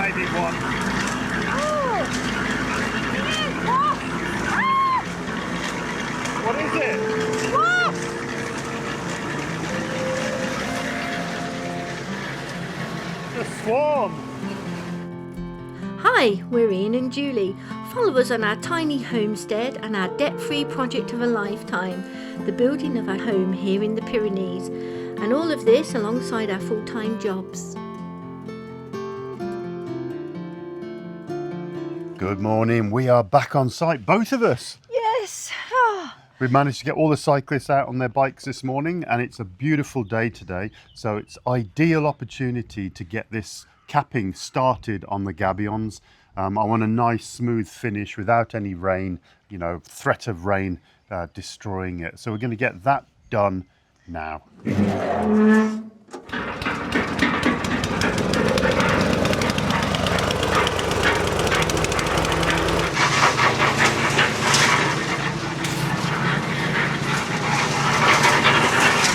Maybe one. Oh! What is it? What? A swarm. Hi, we're Ian and Julie. Follow us on our tiny homestead and our debt-free project of a lifetime, the building of a home here in the Pyrenees, and all of this alongside our full-time jobs. Good morning. We are back on site, both of us. Yes. We've managed to get all the cyclists out on their bikes this morning, and it's a beautiful day today. So it's ideal opportunity to get this capping started on the Gabions. I want a nice smooth finish without any rain, threat of rain destroying it. So we're going to get that done now.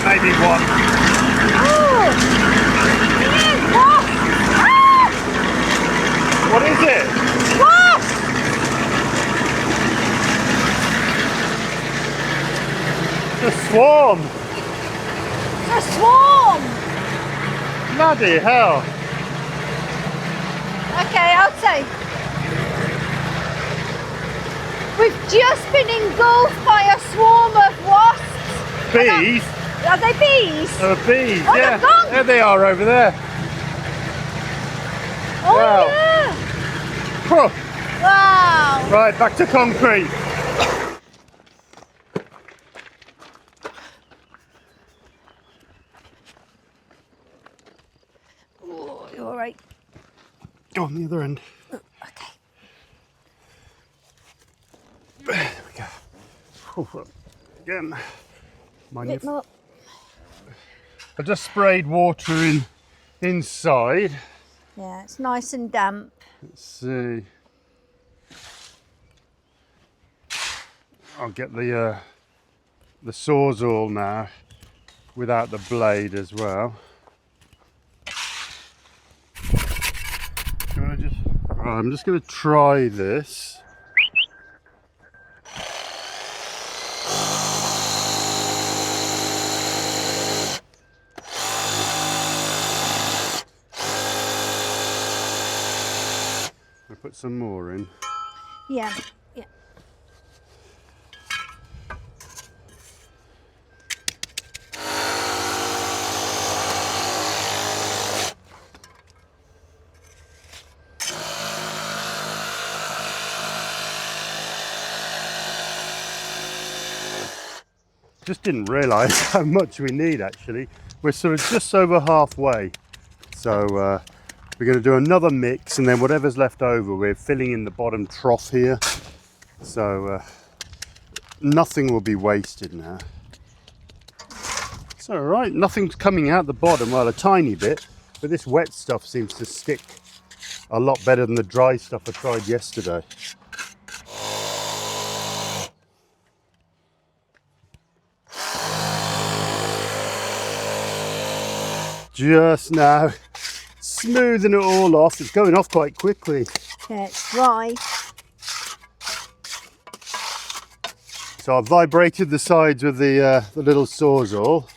Maybe one. Oh! Ian, what? Ah! What is it? What? A swarm. A swarm! Bloody hell. Okay, I'll say. We've just been engulfed by a swarm of wasps. Bees? Are they bees? Bees, Oh, yeah. they've gone. There they are over there. Oh, Wow. yeah. Whew. Wow. Right, back to concrete. Oh, you all right? Go on the other end. Okay. There we go. Whew. Again. Mind Bit you, more. I just sprayed water inside. Yeah, it's nice and damp. Let's see. I'll get the sawzall now without the blade as well. I'm just going to try this. I'll put some more in. Yeah, yeah. Just didn't realise how much we need actually. We're sort of just over halfway. So we're going to do another mix, and then whatever's left over we're filling in the bottom trough here. So nothing will be wasted now. It's all right, nothing's coming out the bottom, well, a tiny bit, but this wet stuff seems to stick a lot better than the dry stuff I tried yesterday. Just now smoothing it all off. It's going off quite quickly. Yeah, it's dry. So I've vibrated the sides with the little sawzall.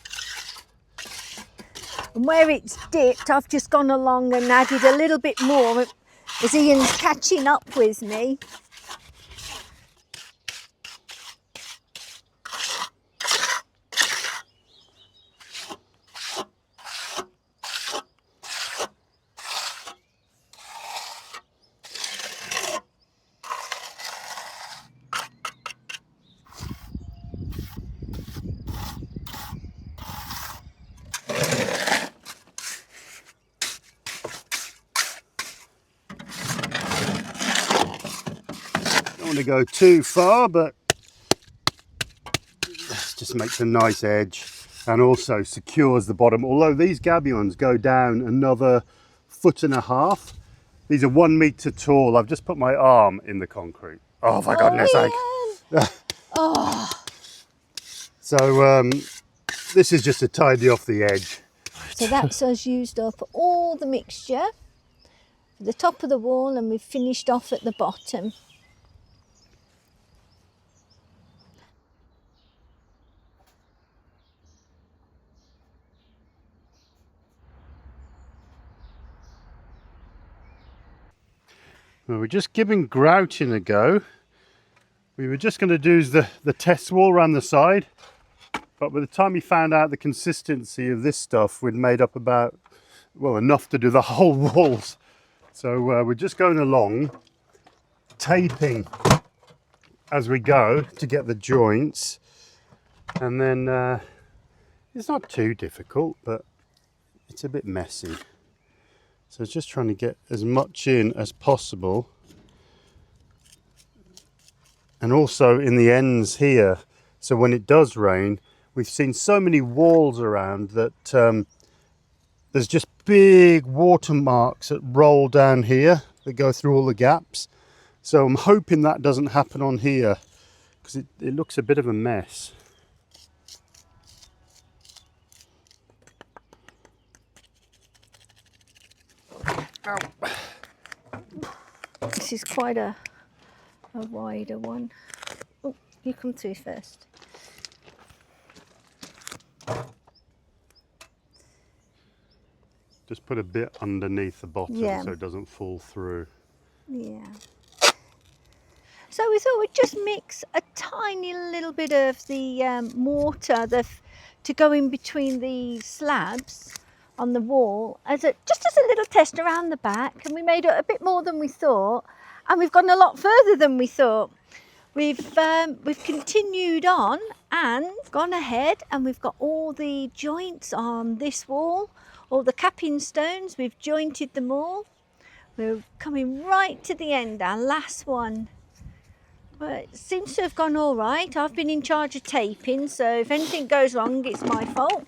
And where it's dipped, I've just gone along and added a little bit more as Ian's catching up with me. Don't want to go too far, but this just makes a nice edge and also secures the bottom. Although these gabions go down another 1.5 feet. These are 1 meter tall. I've just put my arm in the concrete. Oh, for goodness sake. Oh, So this is just to tidy off the edge. so that's us used up all the mixture the top of the wall, and we've finished off at the bottom. Well, we're just giving grouting a go. We were just going to do the test wall around the side, but by the time we found out the consistency of this stuff, we'd made up about, well, enough to do the whole walls. So we're just going along, taping as we go to get the joints, and then it's not too difficult, but it's a bit messy. So it's just trying to get as much in as possible. And also in the ends here, so when it does rain, we've seen so many walls around that there's just big watermarks that roll down here that go through all the gaps. So I'm hoping that doesn't happen on here, because it looks a bit of a mess. This is quite a wider one. Oh, you come through first. Just put a bit underneath the bottom, Yeah. so it doesn't fall through. Yeah. So we thought we'd just mix a tiny little bit of the mortar to go in between the slabs on the wall just as a little test around the back, and we made it a bit more than we thought, and we've gone a lot further than we thought. We've continued on and gone ahead, and we've got all the joints on this wall, all the capping stones, we've jointed them all. We're coming right to the end, our last one. Well, it seems to have gone all right. I've been in charge of taping, so if anything goes wrong, it's my fault.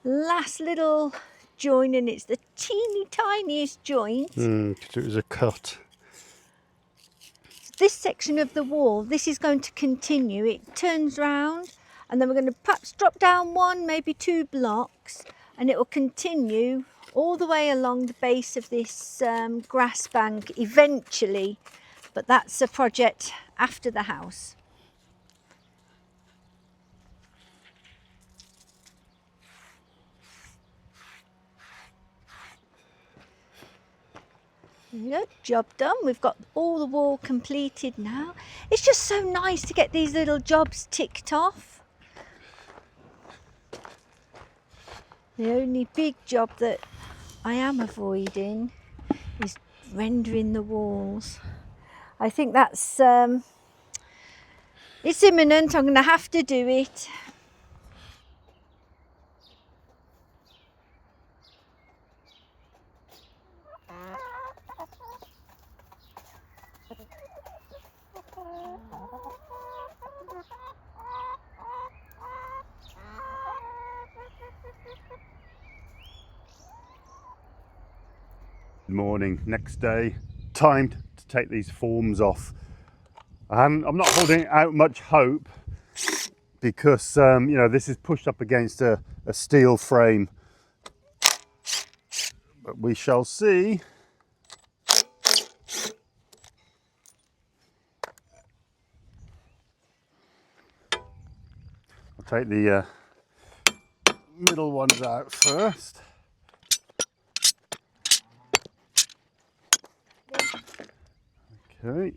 Last little joint, and it's the teeny tiniest joint. Because it was a cut. This section of the wall, this is going to continue. It turns round, and then we're going to perhaps drop down one, maybe 2 blocks, and it will continue all the way along the base of this grass bank eventually. But that's a project after the house. There you go, job done. We've got all the wall completed now. It's just so nice to get these little jobs ticked off. The only big job that I am avoiding is rendering the walls. I think that's it's imminent. I'm going to have to do it. Good morning, next day, time to take these forms off. I'm not holding out much hope because you know, this is pushed up against a steel frame, but we shall see. I'll take the middle ones out first. Okay.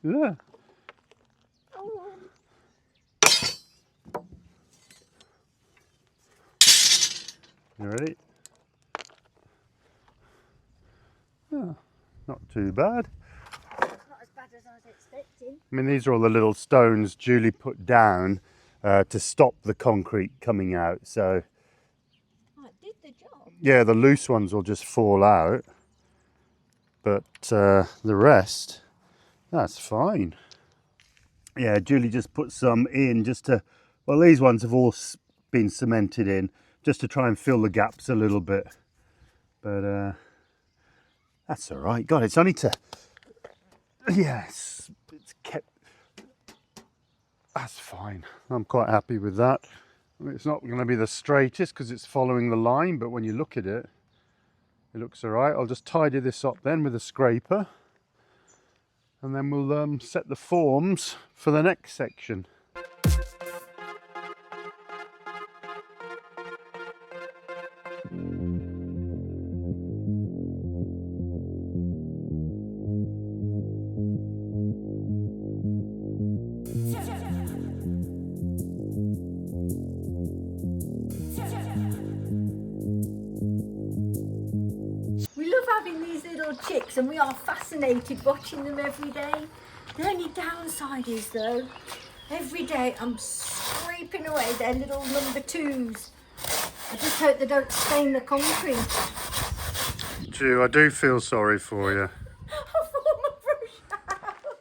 Yeah. You ready? Oh, not too bad. Not as bad as I was expecting. I mean, these are all the little stones Julie put down to stop the concrete coming out. So, Oh, it did the job. yeah, the loose ones will just fall out. But the rest, that's fine. Yeah, Julie just put some in just to, well, these ones have all been cemented in just to try and fill the gaps a little bit. But that's all right. God, it's only to, yes, it's kept, that's fine. I'm quite happy with that. I mean, it's not going to be the straightest because it's following the line, but when you look at it, it looks all right. I'll just tidy this up then with a scraper, and then we'll set the forms for the next section. Chicks, and we are fascinated watching them every day. The only downside is though, every day I'm scraping away their little number 2s. I just hope they don't stain the concrete. Ju, I do feel sorry for you.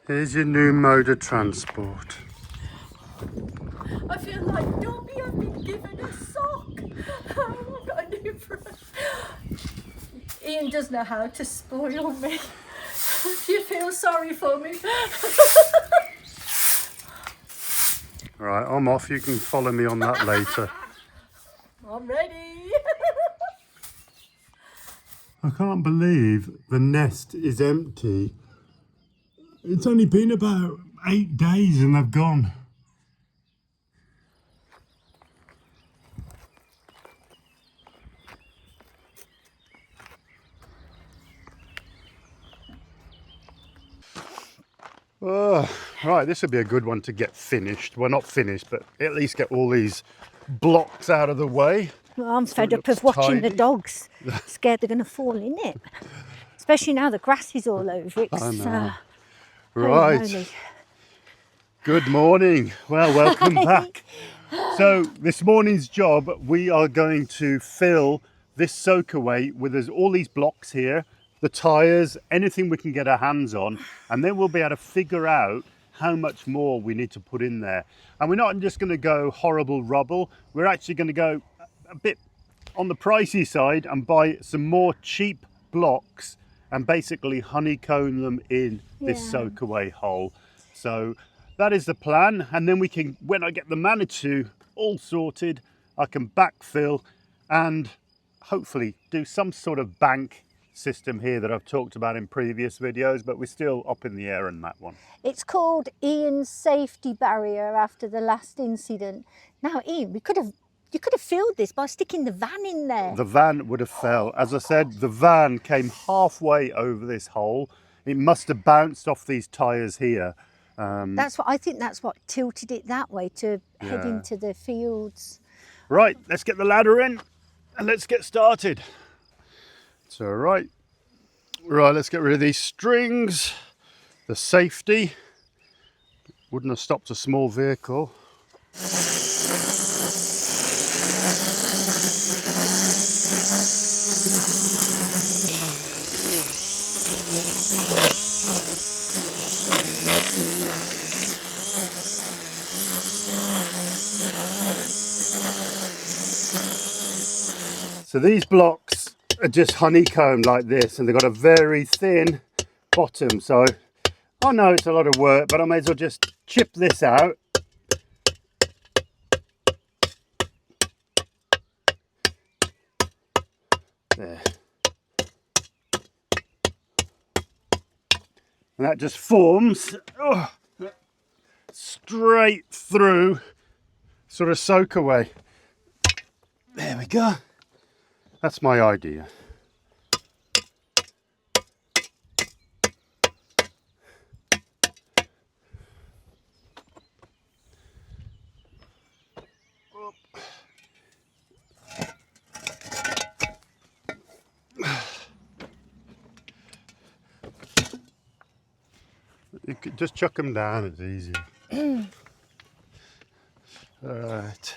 Here's your new mode of transport. I feel like Dobby, I've been given a sock. I've got a new brush. Ian does know how to spoil me. Do you feel sorry for me? Right, I'm off. You can follow me on that later. I'm ready. I can't believe the nest is empty. It's only been about 8 days and they've gone. Oh, right, this would be a good one to get finished. Well, not finished, but at least get all these blocks out of the way. Well, I'm So fed it up of looks watching the tidy. dogs. Scared they're going to fall in it. Especially now the grass is all over it. I know. Holy Right. moly. Good morning. Well, welcome back. So this morning's job, we are going to fill this Soakaway with all these blocks here, the tyres, anything we can get our hands on, and then we'll be able to figure out how much more we need to put in there. And we're not just going to go horrible rubble, we're actually going to go a bit on the pricey side and buy some more cheap blocks and basically honeycomb them in this Yeah. Soakaway hole. So that is the plan, and then we can, when I get the Manitou all sorted, I can backfill and hopefully do some sort of bank system here that I've talked about in previous videos, but we're still up in the air on that one. It's called Ian's safety barrier after the last incident. Now, Ian, you could have filled this by sticking the van in there. The van would have fell. As I said, the van came halfway over this hole. It must have bounced off these tyres here. That's what I think. That's what tilted it that way to head Yeah. into the fields. Right, let's get the ladder in and let's get started. So right, let's get rid of these strings, the safety. Wouldn't have stopped a small vehicle. So these blocks are just honeycombed like this, and they've got a very thin bottom. So I know it's a lot of work, but I may as well just chip this out. There. And that just forms straight through sort of Soakaway. There we go. That's my idea. You could just chuck them down, it's easier. All right.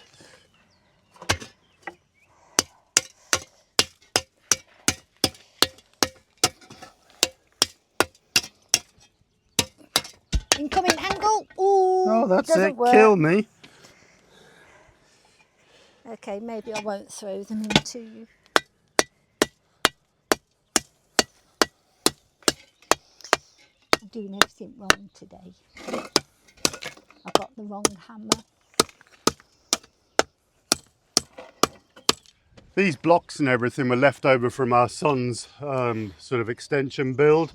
Incoming angle. Ooh, Oh, that's doesn't it. work. Kill me. Okay, maybe I won't throw them into you. I'm doing everything wrong today. I got the wrong hammer. These blocks and everything were left over from our son's sort of extension build.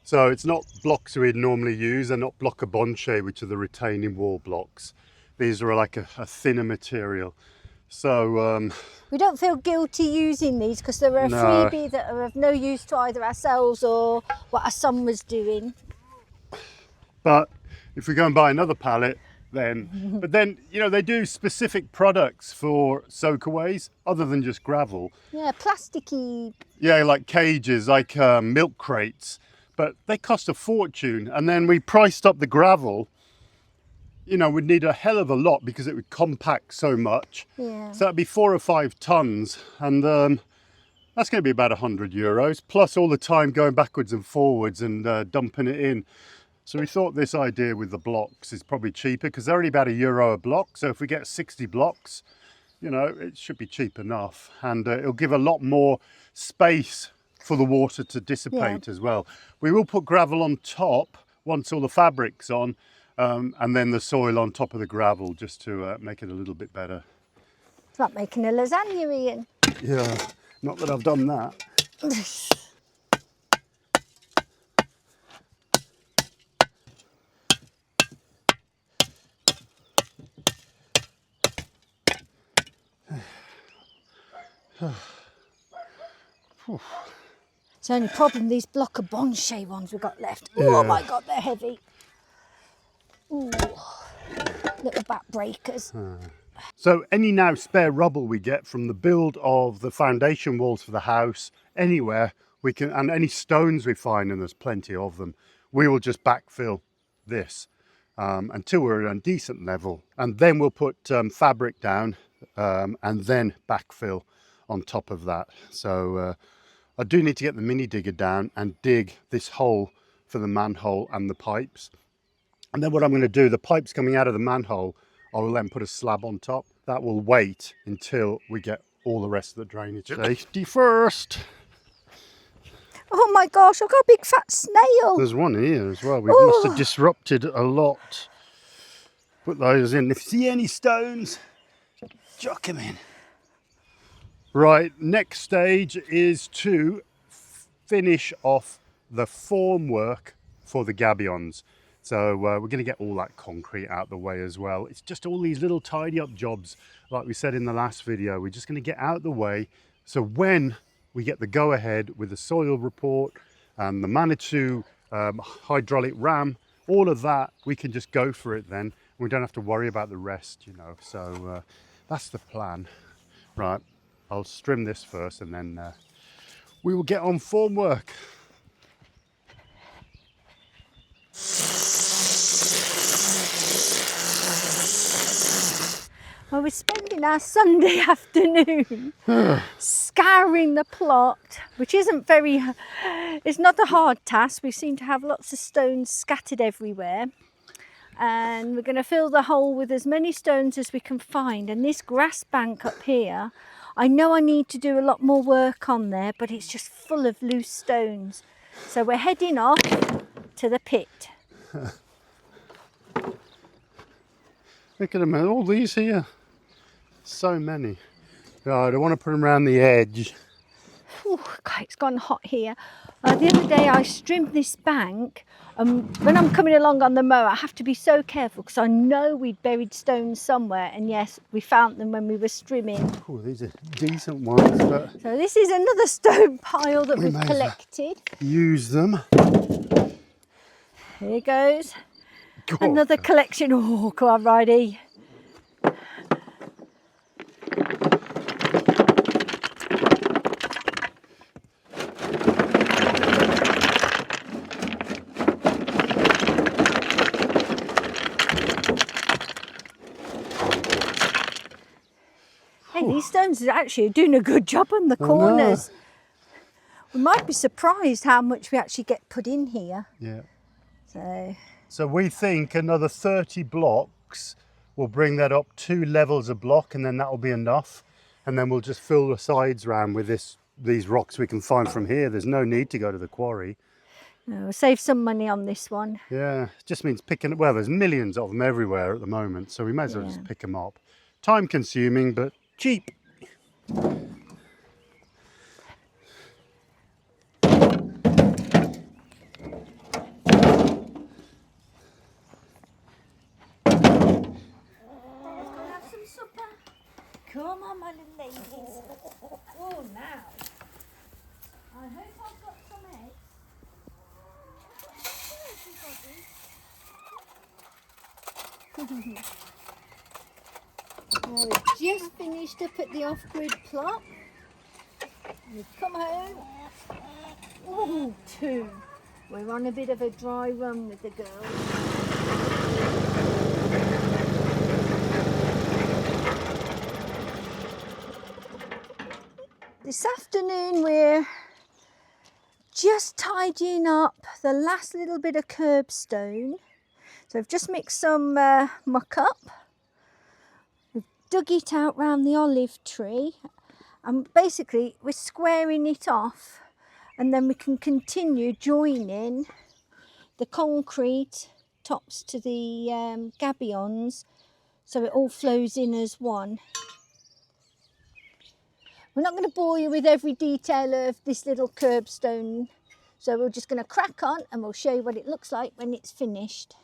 So it's not blocks we'd normally use. They're not block bonche, which are the retaining wall blocks. These are like a thinner material. So we don't feel guilty using these because they're a No. freebie that are of no use to either ourselves or what our son was doing. but if we go and buy another pallet, then, but then, you know, they do specific products for soakaways other than just gravel. Yeah, plasticky. Yeah, like cages, like milk crates, but they cost a fortune. And then we priced up the gravel. You know, we'd need a hell of a lot because it would compact so much. Yeah. So that'd be 4 or 5 tons. And that's going to be about €100, plus all the time going backwards and forwards and dumping it in. So we thought this idea with the blocks is probably cheaper because they're only about €1 a block. So if we get 60 blocks, you know, it should be cheap enough. And it'll give a lot more space for the water to dissipate as well. We will put gravel on top once all the fabric's on, and then the soil on top of the gravel just to make it a little bit better. It's like making a lasagna, Ian. Yeah, not that I've done that. It's the only problem, these block of bonche ones we've got left. Oh my God, they're heavy. Ooh, little back breakers. So any now spare rubble we get from the build of the foundation walls for the house, anywhere we can, and any stones we find, and there's plenty of them, we will just backfill this until we're at a decent level. And then we'll put fabric down and then backfill on top of that. So I do need to get the mini digger down and dig this hole for the manhole and the pipes. And then what I'm going to do, the pipes coming out of the manhole, I will then put a slab on top. That will wait until we get all the rest of the drainage. Safety first. Oh my gosh, I've got a big fat snail. There's one here as well. We must have disrupted a lot. Put those in. If you see any stones, chuck them in. Right, next stage is to finish off the formwork for the gabions. So we're going to get all that concrete out the way as well. It's just all these little tidy up jobs, like we said in the last video. We're just going to get out the way. So when we get the go ahead with the soil report and the Manitou hydraulic ram, all of that, we can just go for it then. We don't have to worry about the rest, you know. So that's the plan. Right, I'll trim this first and then we will get on formwork. Well, we're spending our Sunday afternoon scouring the plot, which isn't very, it's not a hard task. We seem to have lots of stones scattered everywhere. And we're going to fill the hole with as many stones as we can find. And this grass bank up here, I know I need to do a lot more work on there, but it's just full of loose stones. So we're heading off to the pit. Look at them, all these here. So many. Oh, I don't want to put them around the edge. Ooh, God, it's gone hot here. The other day I trimmed this bank. When I'm coming along on the mower, I have to be so careful because I know we'd buried stones somewhere. And yes, we found them when we were trimming. Oh, these are decent ones, but So this is another stone pile that we've may as well collected. use them. Here goes. God. Another collection. Oh, come on, Righty. Hey, these stones are actually doing a good job on the corners. We might be surprised how much we actually get put in here. Yeah. So we think another 30 blocks will bring that up 2 levels a block, and then that will be enough. And then we'll just fill the sides round with these rocks we can find from here. There's no need to go to the quarry. we'll save some money on this one. Yeah, it just means picking, well, there's millions of them everywhere at the moment, so we may as well just pick them up. Time consuming, but cheap. Come on, my little ladies. Oh, now. I hope I've got some eggs. Well, we've just finished up at the off-grid plot. We've come home. Oh, 2. We're on a bit of a dry run with the girls. This afternoon we're just tidying up the last little bit of curbstone. So I've just mixed some muck up. We've dug it out round the olive tree, and basically we're squaring it off, and then we can continue joining the concrete tops to the gabions so it all flows in as one. We're not going to bore you with every detail of this little curbstone, so we're just going to crack on and we'll show you what it looks like when it's finished.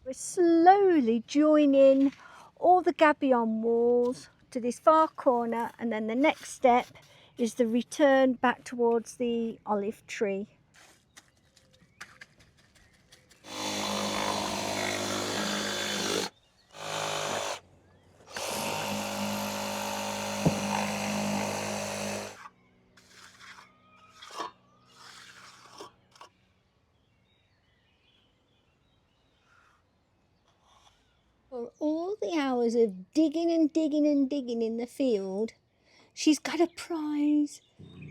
We're slowly joining all the gabion walls to this far corner, and then the next step is the return back towards the olive tree. For all the hours of digging and digging and digging in the field, she's got a prize,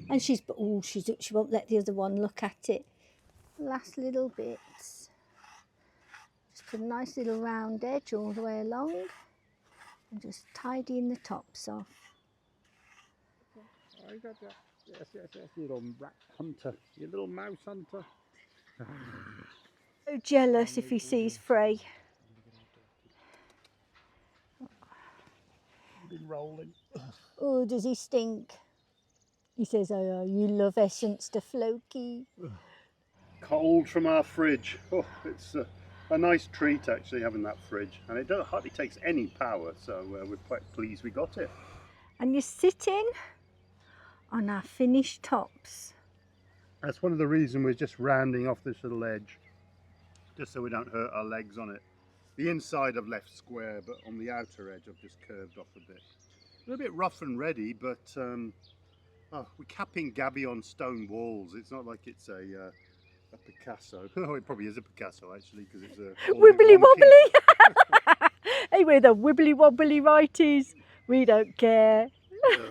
and she won't let the other one look at it. Last little bits. Just put a nice little round edge all the way along, and just tidying the tops off. I got that. Yes, you little rat hunter, you little mouse hunter. So jealous if he sees Frey. Been rolling. Oh, does he stink? He says, oh, you love essence to Floki. Cold from our fridge. Oh, it's a nice treat actually having that fridge, and it hardly takes any power, so we're quite pleased we got it. And you're sitting on our finished tops. That's one of the reasons we're just rounding off this little edge, just so we don't hurt our legs on it. The inside I've left square, but on the outer edge I've just curved off a bit. A little bit rough and ready, but we're capping Gabion stone walls. It's not like it's a Picasso. Oh, it probably is a Picasso actually, because it's a wibbly wobbly. Hey, we're the wibbly wobbly righties. We don't care. Right.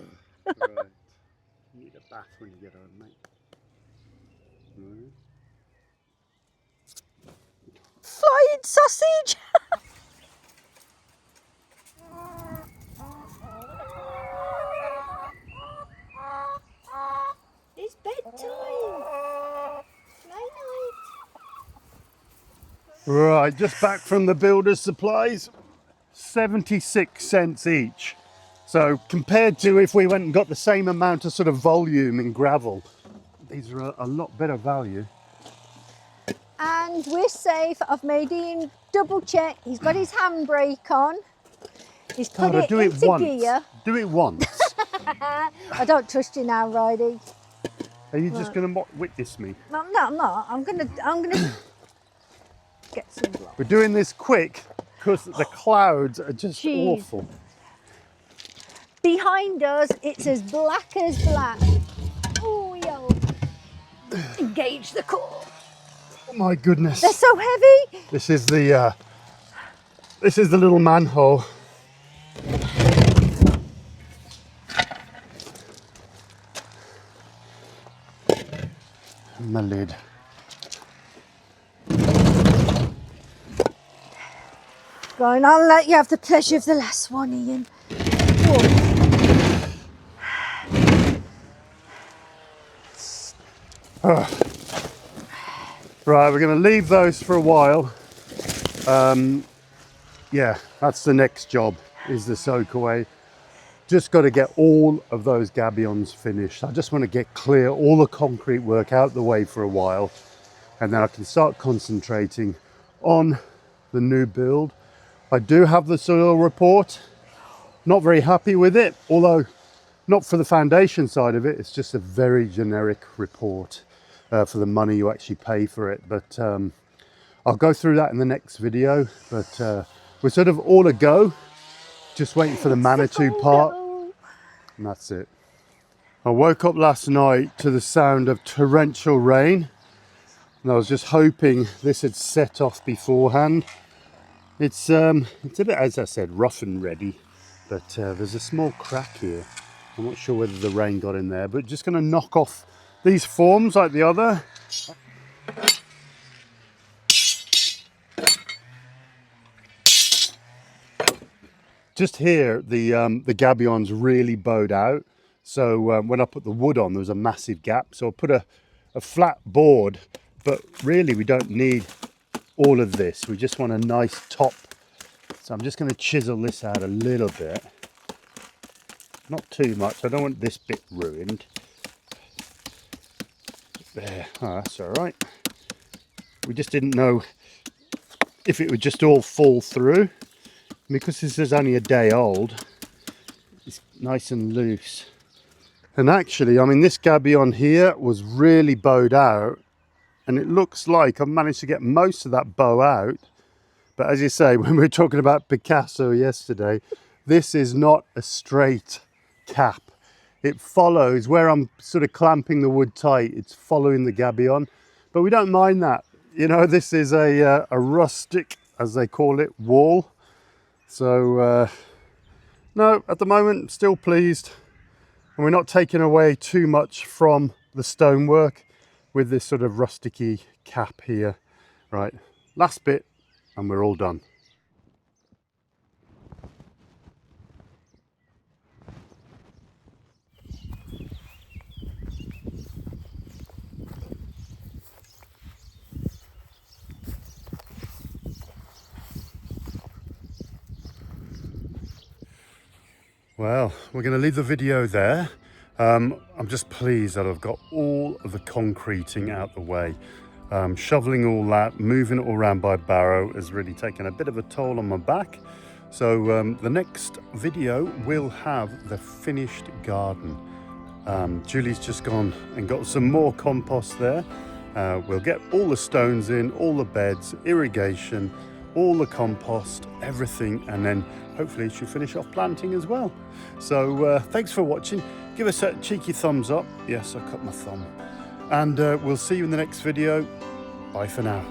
You need a bath when you get home, mate. Right. Flying sausage. It's bedtime. Night night. Right, just back from the builder's supplies. 76 cents each. So compared to if we went and got the same amount of sort of volume in gravel, these are a lot better value. And we're safe. I've made Ian double check. He's got his handbrake on. He's put it into gear. Do it once. I don't trust you now, Ridey. Are you just going to witness me? No, I'm not. I'm gonna get some blocks. We're doing this quick because the clouds are just awful. Behind us, it's as black as black. Oh, yo. Engage the core. Oh my goodness. They're so heavy. This is the little manhole. My lid. Go on, I'll let you have the pleasure of the last one, Ian. Whoa. Right, we're going to leave those for a while. Yeah, that's the next job, is the Soakaway. Just got to get all of those gabions finished. I just want to get clear all the concrete work out the way for a while, and then I can start concentrating on the new build. I do have the soil report. Not very happy with it, although not for the foundation side of it. It's just a very generic report for the money you actually pay for it. But I'll go through that in the next video. But we're sort of all a go, just waiting for the Manitou part, and that's it. I woke up last night to the sound of torrential rain, and I was just hoping this had set off beforehand. It's a bit, as I said, rough and ready, but there's a small crack here. I'm not sure whether the rain got in there, but just going to knock off these forms like the other. Just here, the gabion's really bowed out. So when I put the wood on, there was a massive gap. So I put a flat board, but really we don't need all of this. We just want a nice top. So I'm just going to chisel this out a little bit. Not too much. I don't want this bit ruined. There. Oh, that's all right. We just didn't know if it would just all fall through. Because this is only a day old, it's nice and loose. And actually, I mean, this gabion here was really bowed out, and it looks like I've managed to get most of that bow out. But as you say, when we were talking about Picasso yesterday, this is not a straight cap. It follows where I'm sort of clamping the wood tight. It's following the gabion, but we don't mind that. You know, this is a rustic, as they call it, wall. So no, at the moment, still pleased, and we're not taking away too much from the stonework with this sort of rusticy cap here. Right, last bit and we're all done. Well, we're going to leave the video there. I'm just pleased that I've got all of the concreting out the way. Shoveling all that, moving it all around by barrow has really taken a bit of a toll on my back. So the next video will have the finished garden. Julie's just gone and got some more compost there. We'll get all the stones in, all the beds, irrigation, all the compost, everything, and then hopefully she'll finish off planting as well. So thanks for watching. Give us a cheeky thumbs up. Yes, I cut my thumb. And we'll see you in the next video. Bye for now.